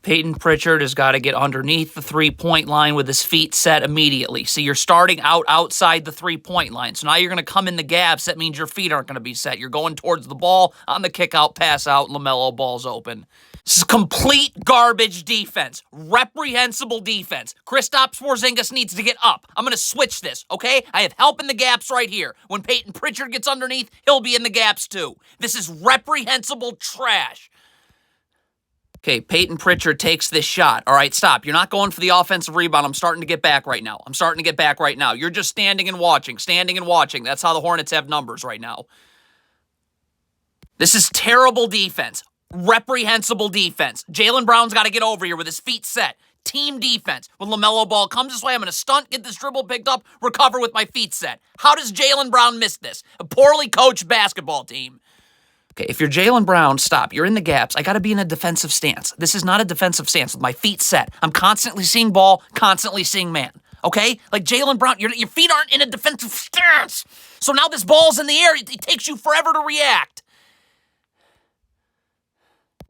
Peyton Pritchard has got to get underneath the three-point line with his feet set immediately. So you're starting out outside the three-point line. So now you're going to come in the gaps. That means your feet aren't going to be set. You're going towards the ball on the kick-out, pass-out, LaMelo Ball's open. This is complete garbage defense. Reprehensible defense. Kristaps Porzingis needs to get up. I'm going to switch this, okay? I have help in the gaps right here. When Peyton Pritchard gets underneath, he'll be in the gaps too. This is reprehensible trash. Okay, Peyton Pritchard takes this shot. All right, stop. You're not going for the offensive rebound. I'm starting to get back right now. You're just standing and watching. That's how the Hornets have numbers right now. This is terrible defense. Reprehensible defense. Jaylen Brown's got to get over here with his feet set. Team defense. When LaMelo Ball comes this way, I'm going to stunt, get this dribble picked up, recover with my feet set. How does Jaylen Brown miss this? A poorly coached basketball team. Okay, if you're Jaylen Brown, stop. You're in the gaps. I got to be in a defensive stance. This is not a defensive stance with my feet set. I'm constantly seeing ball, constantly seeing man. Okay? Like Jaylen Brown, your feet aren't in a defensive stance. So now this ball's in the air. It takes you forever to react.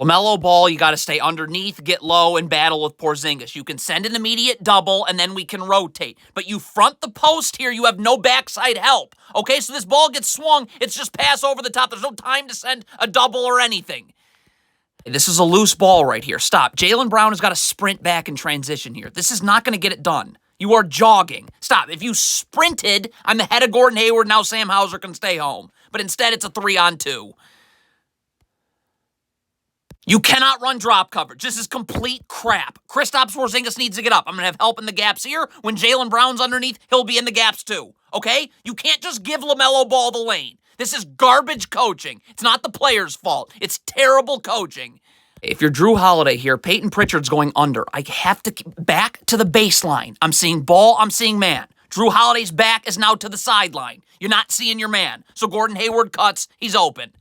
LaMelo Ball, you got to stay underneath, get low, and battle with Porzingis. You can send an immediate double, and then we can rotate. But you front the post here, you have no backside help. Okay, so this ball gets swung, it's just pass over the top. There's no time to send a double or anything. This is a loose ball right here. Stop. Jaylen Brown has got to sprint back in transition here. This is not going to get it done. You are jogging. Stop. If you sprinted, I'm ahead of Gordon Hayward. Now Sam Hauser can stay home. But instead, it's a 3-on-2. You cannot run drop coverage. This is complete crap. Kristaps Porzingis needs to get up. I'm going to have help in the gaps here. When Jaylen Brown's underneath, he'll be in the gaps too. Okay? You can't just give LaMelo Ball the lane. This is garbage coaching. It's not the player's fault. It's terrible coaching. If you're Drew Holiday here, Peyton Pritchard's going under. I have to back to the baseline. I'm seeing ball. I'm seeing man. Drew Holiday's back is now to the sideline. You're not seeing your man. So Gordon Hayward cuts. He's open.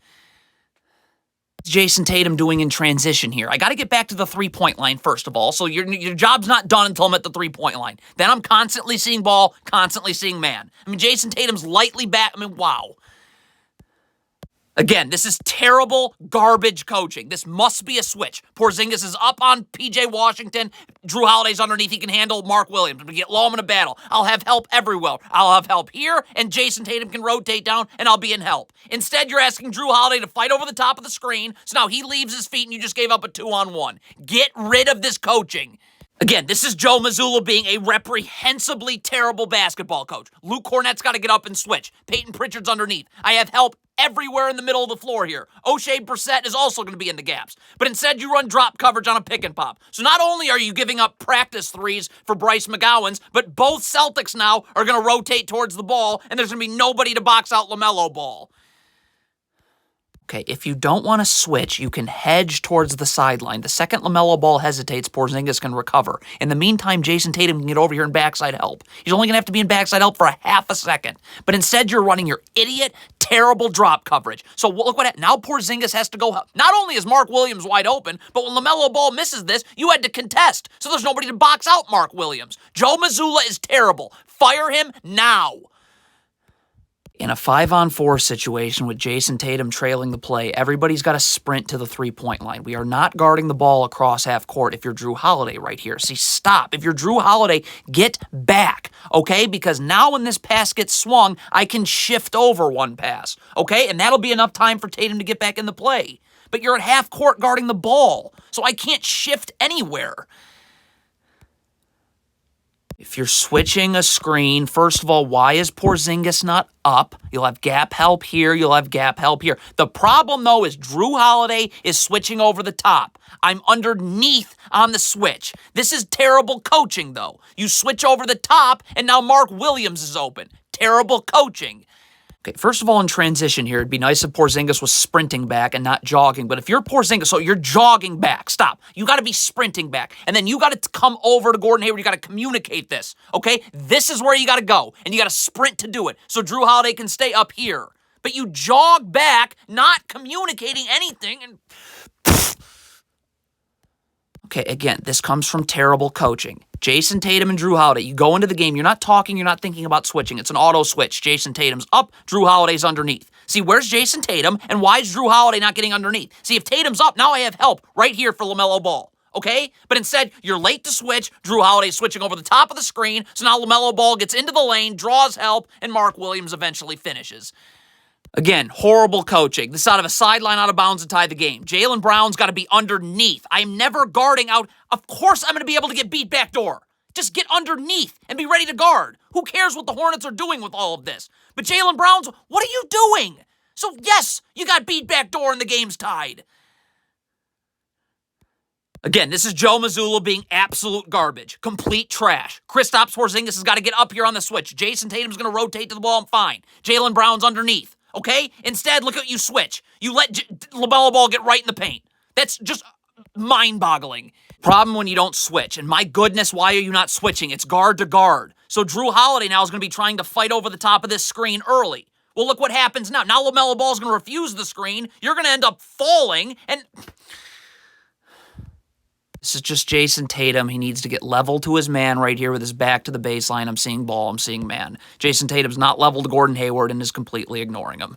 Jason Tatum doing in transition here? I got to get back to the three-point line first of all, so your job's not done until I'm at the three-point line. Then I'm constantly seeing ball, constantly seeing man. I mean, Jason Tatum's lightly back. I mean, wow. Again, this is terrible garbage coaching. This must be a switch. Porzingis is up on P.J. Washington. Drew Holiday's underneath. He can handle Mark Williams. I'm going to get low. I'm in a battle. I'll have help everywhere. I'll have help here, and Jason Tatum can rotate down, and I'll be in help. Instead, you're asking Drew Holiday to fight over the top of the screen, so now he leaves his feet, and you just gave up a 2-on-1. Get rid of this coaching. Again, this is Joe Mazzulla being a reprehensibly terrible basketball coach. Luke Cornett's got to get up and switch. Peyton Pritchard's underneath. I have help everywhere in the middle of the floor here. O'Shea Brissett is also going to be in the gaps. But instead, you run drop coverage on a pick and pop. So not only are you giving up practice threes for Bryce McGowens, but both Celtics now are going to rotate towards the ball, and there's going to be nobody to box out LaMelo Ball. Okay, if you don't want to switch, you can hedge towards the sideline. The second LaMelo Ball hesitates, Porzingis can recover. In the meantime, Jason Tatum can get over here and backside help. He's only going to have to be in backside help for a half a second. But instead, you're running your idiot, terrible drop coverage. So look what happened. Now Porzingis has to go help. Not only is Mark Williams wide open, but when LaMelo Ball misses this, you had to contest. So there's nobody to box out Mark Williams. Joe Mazzulla is terrible. Fire him now. In a 5-on-4 situation with Jason Tatum trailing the play, everybody's got to sprint to the three-point line. We are not guarding the ball across half court if you're Drew Holiday right here. See, stop. If you're Drew Holiday, get back, okay? Because now when this pass gets swung, I can shift over one pass, okay? And that'll be enough time for Tatum to get back in the play. But you're at half court guarding the ball, so I can't shift anywhere. If you're switching a screen, first of all, why is Porzingis not up? You'll have gap help here. You'll have gap help here. The problem, though, is Drew Holiday is switching over the top. I'm underneath on the switch. This is terrible coaching, though. You switch over the top, and now Mark Williams is open. Terrible coaching. Okay, first of all, in transition here, it'd be nice if Porzingis was sprinting back and not jogging. But if you're Porzingis, so you're jogging back, stop. You got to be sprinting back. And then you got to come over to Gordon Hayward. You got to communicate this, okay? This is where you got to go, and you got to sprint to do it so Drew Holiday can stay up here. But you jog back, not communicating anything, and okay, again, this comes from terrible coaching. Jason Tatum and Drew Holiday, you go into the game, you're not talking, you're not thinking about switching. It's an auto switch. Jason Tatum's up, Drew Holiday's underneath. See, where's Jason Tatum, and why is Drew Holiday not getting underneath? See, if Tatum's up, now I have help right here for LaMelo Ball. okay? But instead, you're late to switch. Drew Holiday's switching over the top of the screen, so now LaMelo Ball gets into the lane, draws help, and Mark Williams eventually finishes. Again, horrible coaching. This out of a sideline out of bounds to tie the game. Jaylen Brown's got to be underneath. I'm never guarding out. Of course I'm going to be able to get beat backdoor. Just get underneath and be ready to guard. Who cares what the Hornets are doing with all of this? But Jaylen Brown's, what are you doing? So yes, you got beat backdoor and the game's tied. Again, this is Joe Mazzulla being absolute garbage. Complete trash. Kristaps Porzingis has got to get up here on the switch. Jason Tatum's going to rotate to the ball. I'm fine. Jaylen Brown's underneath. Okay? Instead, look at you switch. You let LaMelo Ball get right in the paint. That's just mind-boggling. Problem when you don't switch. And my goodness, why are you not switching? It's guard to guard. So Drew Holiday now is going to be trying to fight over the top of this screen early. Well, look what happens now. Now LaMelo Ball is going to refuse the screen. You're going to end up falling, and this is just Jason Tatum. He needs to get level to his man right here with his back to the baseline. I'm seeing ball. I'm seeing man. Jason Tatum's not level to Gordon Hayward and is completely ignoring him.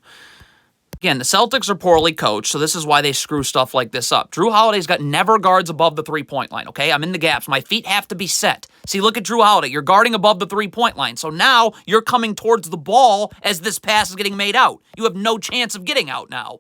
Again, the Celtics are poorly coached, so this is why they screw stuff like this up. Drew Holiday's got never guards above the three-point line, okay? I'm in the gaps. My feet have to be set. See, look at Drew Holiday. You're guarding above the three-point line, so now you're coming towards the ball as this pass is getting made out. You have no chance of getting out now.